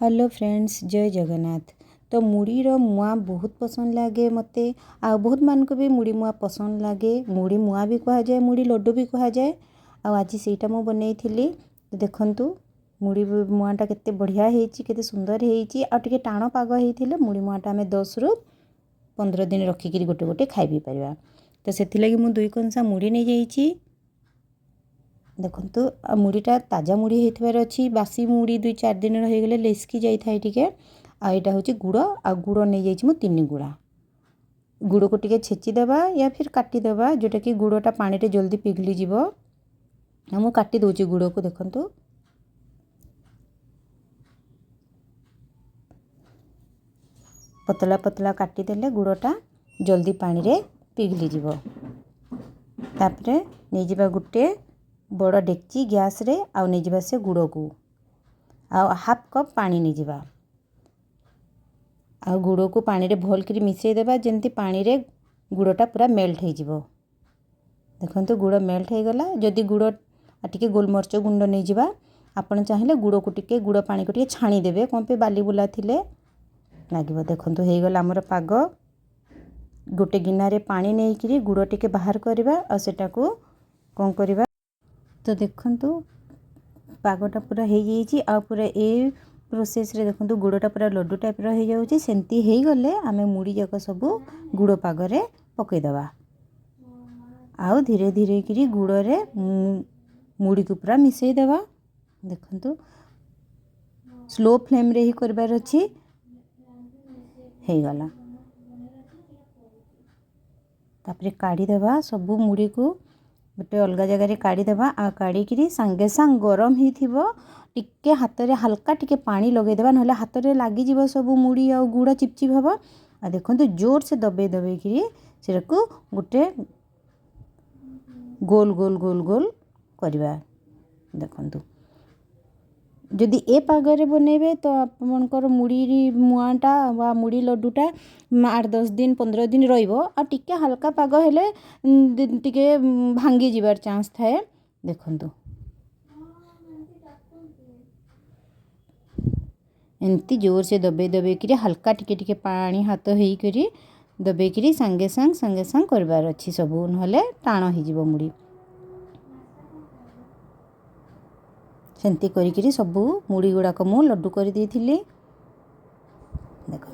Hello friends, जय जगन्नाथ। तो मुड़ीर मुआ बहुत पसंद लगे मते। आ बहुत मान को भी मुड़ी मुआ पसंद लगे। मुड़ी मुआ भी कह जाए, मुड़ी लड्डू भी कह जाए। आज सेटा मु बनई थिली। देखंतु मुड़ी मुआटा केते बढ़िया हेची, केते सुंदर हेची। आ टिके टाण पाग हेथिले मुड़ी मुआटा हमें 10 रु 15 दिन रखिकी गोटे गोटे खाई भी परिबा। तो सेथि लगी मु 2 कंसा मुड़ी नहीं जाइची। देखंतु मुड़ीटा ताजा मुड़ी होइथबार अछि। बासी मुड़ी 2-4 दिन रहीगले लेस्की जाई थाए टिके। आ एटा होची गुड़। आ गुड़ नहीं जाइछि मु 3 गुड़ा। गुड़ को टिके छेची देबा या फिर काटी देबा, जोटा कि गुड़टा पानी रे जल्दी पिघली जीवो। मु काटी दोची गुड़ को। देखंतु पतला पतला काटी देले गुड़टा जल्दी पानी रे पिघली जीवो। तापरे नै जिबा गुटे बड़ डेक्ची गैस रे आउ नहीं जिबा से गुड़ को आउ हाफ कप पानी नहीं जिबा। आउ गुड़ को पानी रे भल करी मिसई देबा, जेंती पानी रे गुड़टा पूरा मेल्ट हो जिवो। देखंतु गुड़ मेल्ट हो गला। जदि गुड़ टिके गोलमरच गुंड नहीं जिबा, आपण चाहिले गुड़ को टिके गुड़ पानी को टिके छाणी देबे, कोन पे बाली बुला थिले लागिवो। देखंतु हे गला हमर पाग। गोटे गिना रे पानी नहीं करी गुड़ टिके बाहर करबा आ सेटा को कोन करबा। तो देखंतु पागटा पूरा हो जाइए। आ पूरा ए प्रोसेस रे देखंतु गुड़टा पूरा लड्डू टाइप रो हो जाउची। सेंती हे गले आमे मुड़ी जाक सब गुड़ पाग रे पकई दबा। आउ धीरे धीरे करी गुड़ रे मुड़ी को पूरा मिसई देबा। देखंतु स्लो फ्लेम रे ही करबार अछि। हे गला तापरे काढ़ी देबा सब मुड़ी को गोटे अलग जगह रे काढ़ी देबा। आ काढ़ी करी संगे संग गरम ही थिबो टिके हाथ रे हल्का टिके पानी लगे देबा, नहले हाथ रे लागी जीवो सब मुड़ी आ गुड़ चिपचिप हबो। आ देखंतु जोर से दबे दबे करी सेरा को गोटे गोल गोल गोल गोल करबा। देखंतु जदि ए पागरे बनेबे तो आपनकर मुड़ी मुआटा वा मुड़ी लड्डूटा 8-10 दिन 15 दिन रहिबो। आ टिके हल्का पाग हेले टिके भांगी जीवार चांस थाए। देखंतु एंती जोर से दबे दबे करी हल्का टिके टिके पानी हाथ हेई करी दबे करी संगे संग करबार अछि सबु, नहले टाण हो जीवो मुड़ी। सेंती करी करी सबु मुड़ी गुड़ा को मु लड्डू कर दी थिली। देखो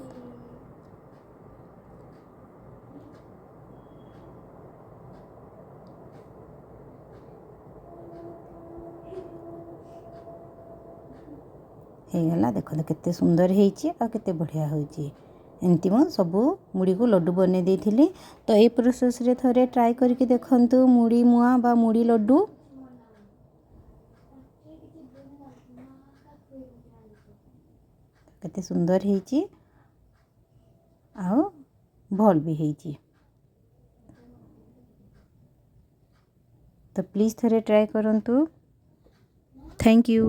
हे गला। देखो केते सुंदर हेची आ केते बढ़िया होची। एंती मो सबु मुड़ी को लड्डू बने दी थिली। तो ए प्रोसेस रे थरे ट्राई करके देखंतु मुड़ी मुआ बा मुड़ी लड्डू। केते सुंदर हेची आउ भल भी हेची। तो प्लीज थरे ट्राई करंतु। Thank you.